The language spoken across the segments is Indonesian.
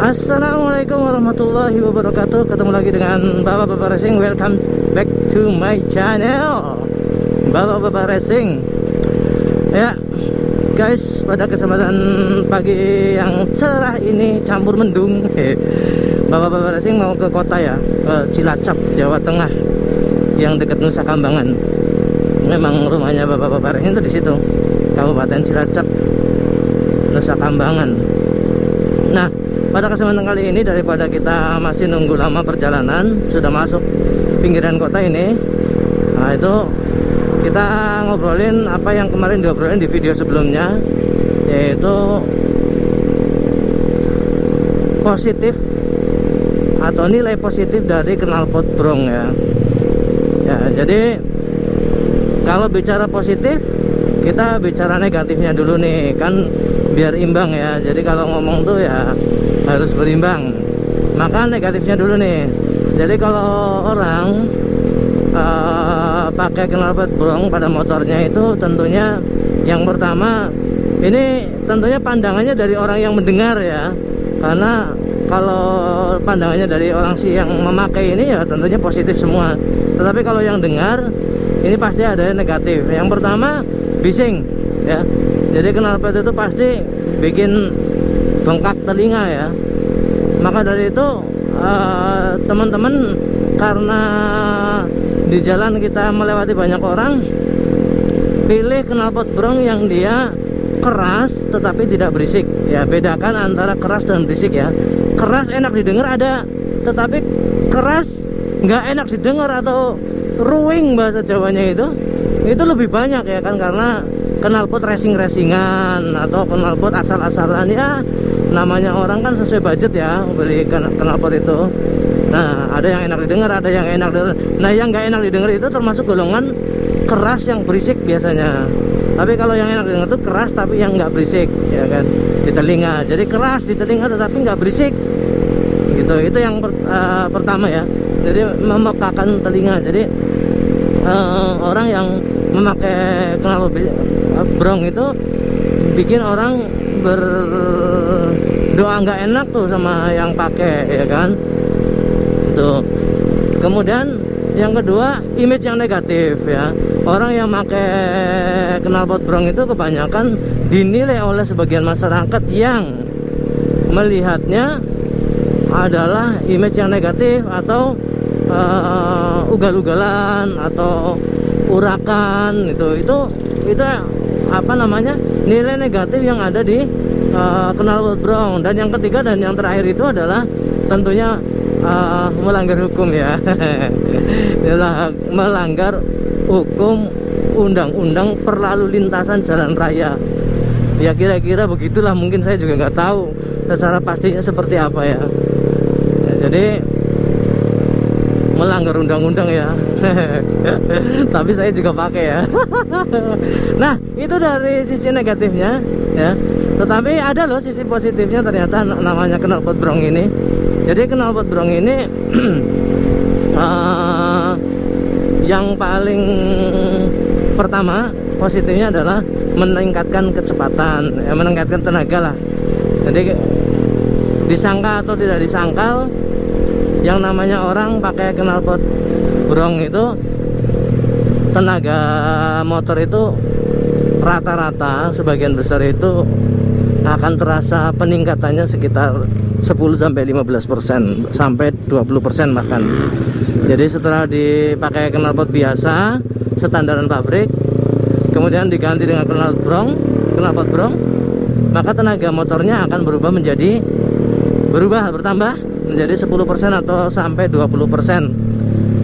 Assalamualaikum warahmatullahi wabarakatuh. Ketemu lagi dengan Bapak-Bapak Racing. Welcome back to my channel Bapak-Bapak Racing. Ya guys, pada kesempatan pagi yang cerah ini campur mendung, Bapak-Bapak Racing mau ke kota ya, ke Cilacap, Jawa Tengah, yang dekat Nusa Kambangan. Memang rumahnya Bapak-Bapak Racing itu di situ, Kabupaten Cilacap, Nusa Kambangan. Nah, pada kesempatan kali ini, daripada kita masih nunggu lama perjalanan, sudah masuk pinggiran kota ini. Nah, itu kita ngobrolin apa yang kemarin diobrolin di video sebelumnya, yaitu positif atau nilai positif dari knalpot brong ya. Ya, jadi kalau bicara positif, kita bicara negatifnya dulu nih, kan biar imbang ya. Jadi kalau ngomong tuh ya harus berimbang. Maka negatifnya dulu nih. Jadi kalau orang pakai knalpot brong pada motornya itu, tentunya yang pertama, ini tentunya pandangannya dari orang yang mendengar ya. Karena kalau pandangannya dari orang yang memakai ini ya tentunya positif semua. Tetapi kalau yang dengar, ini pasti ada yang negatif. Yang pertama, bising ya. Jadi knalpot itu pasti bikin bengkak telinga ya. Maka dari itu teman-teman, karena di jalan kita melewati banyak orang, pilih knalpot brong yang dia keras tetapi tidak berisik ya. Bedakan antara keras dan berisik ya. Keras enak didengar ada, tetapi keras nggak enak didengar atau ruwing bahasa Jawanya itu lebih banyak ya kan, karena knalpot racing-racingan atau knalpot asal-asalan ya. Namanya orang kan sesuai budget ya beli knalpot itu. Nah, ada yang enak didengar, ada yang enak didengar. Nah, yang nggak enak didengar itu termasuk golongan keras yang berisik biasanya. Tapi kalau yang enak didengar itu keras tapi yang nggak berisik ya kan, di telinga. Jadi keras di telinga tetapi nggak berisik gitu. Itu yang pertama ya. Jadi memekakan telinga. Jadi orang yang memakai knalpot brong itu bikin orang berdoa nggak enak tuh sama yang pakai ya kan. Tuh. Kemudian yang kedua, image yang negatif ya. Orang yang pakai knalpot brong itu kebanyakan dinilai oleh sebagian masyarakat yang melihatnya adalah image yang negatif, atau ugal-ugalan atau urakan. Itu apa namanya, nilai negatif yang ada di knalpot brong. Dan yang ketiga dan yang terakhir itu adalah tentunya melanggar hukum ya. Melanggar hukum undang-undang perlalu lintasan jalan raya ya, kira-kira begitulah. Mungkin saya juga nggak tahu secara pastinya seperti apa ya. Jadi melanggar undang-undang ya. Tapi saya juga pakai ya. Nah, itu dari sisi negatifnya ya. Tetapi ada loh sisi positifnya, ternyata namanya knalpot brong ini. Jadi knalpot brong ini yang paling pertama positifnya adalah meningkatkan kecepatan ya, meningkatkan tenaga lah. Jadi disangka atau tidak disangkal, yang namanya orang pakai knalpot brong itu, tenaga motor itu rata-rata sebagian besar itu akan terasa peningkatannya sekitar 10-15% sampai 20% bahkan. Jadi setelah dipakai knalpot biasa standaran pabrik, kemudian diganti dengan knalpot brong, maka tenaga motornya akan bertambah menjadi 10% atau sampai 20%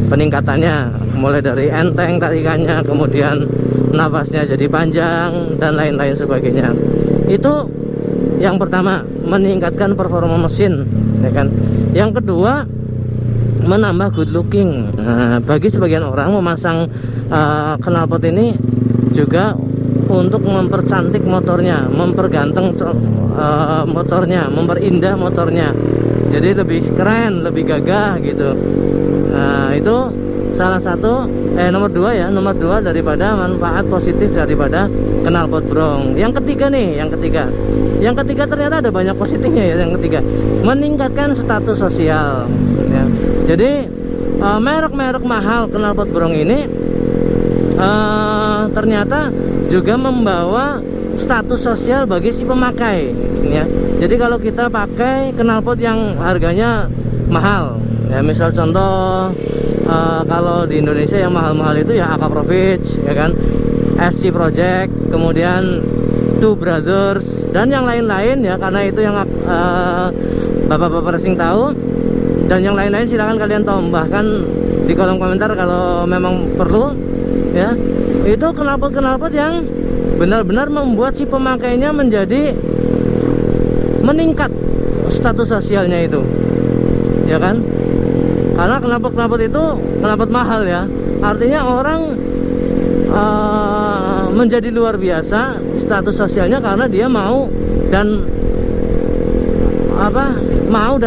peningkatannya, mulai dari enteng tarikannya, kemudian nafasnya jadi panjang dan lain-lain sebagainya. Itu yang pertama, meningkatkan performa mesin ya kan. Yang kedua, menambah good looking. Nah, bagi sebagian orang memasang knalpot ini juga untuk mempercantik motornya, memperganteng motornya, memperindah motornya, jadi lebih keren, lebih gagah gitu. Nah, itu salah satu nomor 2 ya, nomor 2 daripada manfaat positif daripada knalpot brong. Yang ketiga nih, yang ketiga ternyata ada banyak positifnya ya. Yang ketiga, meningkatkan status sosial ya. Jadi merek-merek mahal knalpot brong ini ternyata juga membawa status sosial bagi si pemakai ya. Jadi kalau kita pakai knalpot yang harganya mahal ya, misal contoh kalau di Indonesia yang mahal-mahal itu ya Akaprovic ya kan, SC Project, kemudian Two Brothers dan yang lain-lain ya, karena itu yang bapak-bapak racing tahu. Dan yang lain-lain silahkan kalian tambahkan di kolom komentar kalau memang perlu ya. Itu knalpot-knalpot yang benar-benar membuat si pemakainya menjadi meningkat status sosialnya itu ya kan. Karena knalpot-knalpot itu knalpot mahal ya, artinya orang menjadi luar biasa status sosialnya karena dia mau dan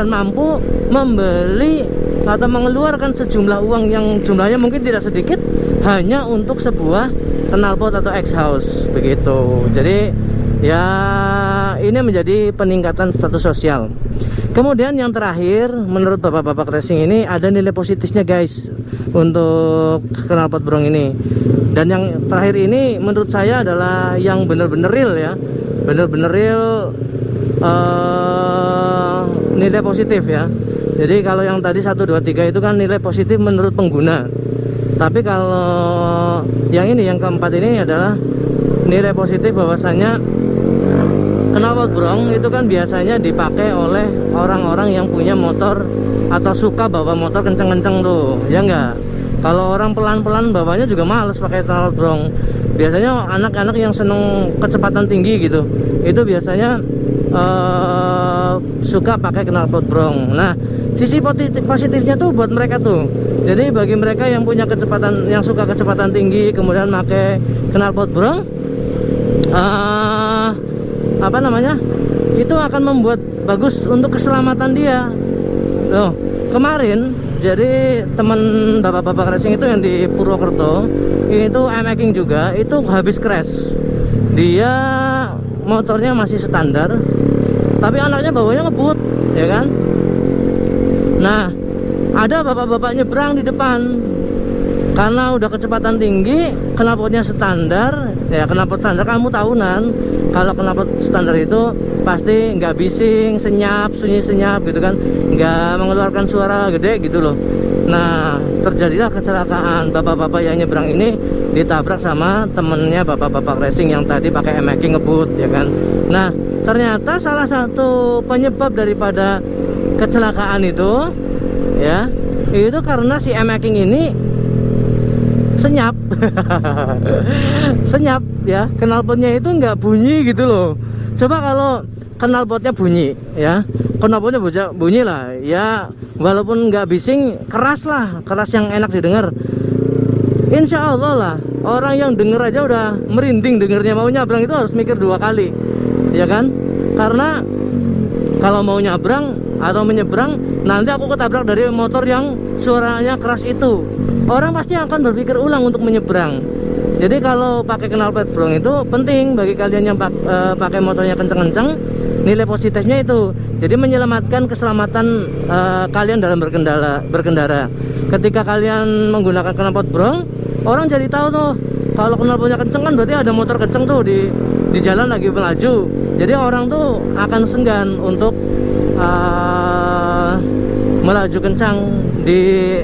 mampu membeli atau mengeluarkan sejumlah uang yang jumlahnya mungkin tidak sedikit hanya untuk sebuah knalpot atau exhaust begitu. Jadi ya ini menjadi peningkatan status sosial. Kemudian yang terakhir, menurut bapak-bapak racing ini ada nilai positifnya guys untuk knalpot brong ini. Dan yang terakhir ini menurut saya adalah yang benar-benar real ya, benar-benar real nilai positif ya. Jadi kalau yang tadi 1, 2, 3 itu kan nilai positif menurut pengguna. Tapi kalau yang ini, yang keempat ini adalah nilai positif bahwasanya knalpot brong itu kan biasanya dipakai oleh orang-orang yang punya motor atau suka bawa motor kenceng-kenceng tuh, ya enggak? Kalau orang pelan-pelan bawanya juga males pakai knalpot brong. Biasanya anak-anak yang seneng kecepatan tinggi gitu, itu biasanya suka pakai knalpot brong. Nah, sisi positifnya tuh buat mereka tuh. Jadi bagi mereka yang punya kecepatan, yang suka kecepatan tinggi, kemudian pakai knalpot brong, itu akan membuat bagus untuk keselamatan dia. Loh, kemarin jadi teman bapak-bapak racing itu yang di Purwokerto itu making juga, itu habis crash. Dia motornya masih standar, tapi anaknya bawanya ngebut, ya kan? Nah, ada bapak-bapak nyebrang di depan karena udah kecepatan tinggi, knalpotnya standar. Ya, knalpot standar kamu tahunan, kalau knalpot standar itu pasti nggak bising, senyap, sunyi senyap gitu kan, nggak mengeluarkan suara gede gitu loh. Nah, terjadilah kecelakaan. Bapak-bapak yang nyebrang ini ditabrak sama temennya bapak-bapak racing yang tadi pakai making ngebut, ya kan. Nah, ternyata salah satu penyebab daripada kecelakaan itu ya, itu karena si making ini senyap. Senyap ya, knalpotnya itu nggak bunyi gitu loh. Coba kalau knalpotnya bunyi ya, knalpotnya bunyi lah ya, walaupun nggak bising, keras lah, keras yang enak didengar. Insya Allah lah, orang yang denger aja udah merinding dengernya. Mau nyabrang itu harus mikir 2 kali, ya kan? Karena kalau mau nyabrang atau menyeberang, nanti aku ketabrak dari motor yang suaranya keras itu, orang pasti akan berpikir ulang untuk menyeberang. Jadi kalau pakai knalpot brong itu penting bagi kalian yang pakai motornya kenceng-kenceng. Nilai positifnya itu, jadi menyelamatkan keselamatan kalian dalam berkendara. Ketika kalian menggunakan knalpot brong, orang jadi tahu tuh kalau knalpotnya kenceng kan berarti ada motor kenceng tuh di jalan lagi melaju. Jadi orang tuh akan segan untuk melaju kencang di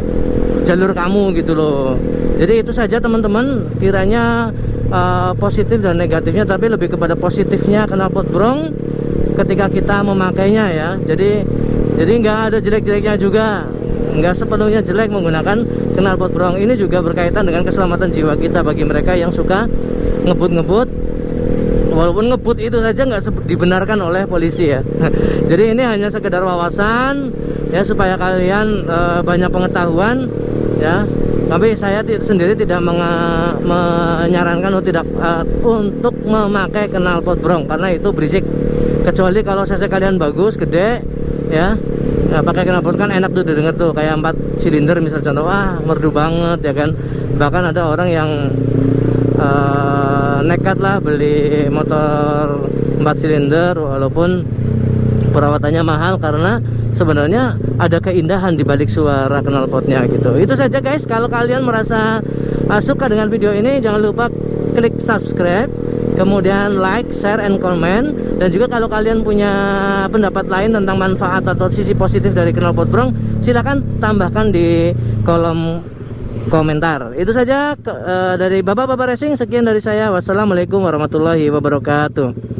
jalur kamu gitu loh. Jadi itu saja teman-teman, kiranya positif dan negatifnya, tapi lebih kepada positifnya knalpot brong ketika kita memakainya ya. Jadi nggak ada jelek-jeleknya juga, nggak sepenuhnya jelek menggunakan knalpot brong. Ini juga berkaitan dengan keselamatan jiwa kita bagi mereka yang suka ngebut-ngebut. Walaupun ngebut itu saja nggak dibenarkan oleh polisi ya. Jadi ini hanya sekedar wawasan ya, supaya kalian banyak pengetahuan ya. Tapi saya sendiri tidak menyarankan untuk memakai knalpot brong karena itu berisik. Kecuali kalau cc kalian bagus, gede ya. Nah, pakai knalpot kan enak tuh didengar tuh, kayak 4 silinder misal contoh, wah merdu banget ya kan. Bahkan ada orang yang nekat lah beli motor 4 silinder walaupun perawatannya mahal, karena sebenarnya ada keindahan di balik suara knalpotnya gitu. Itu saja guys. Kalau kalian merasa suka dengan video ini, jangan lupa klik subscribe, kemudian like, share, and comment. Dan juga kalau kalian punya pendapat lain tentang manfaat atau sisi positif dari knalpot brong, silahkan tambahkan di kolom komentar. Itu saja dari Bapak-Bapak Racing. Sekian dari saya. Wassalamualaikum warahmatullahi wabarakatuh.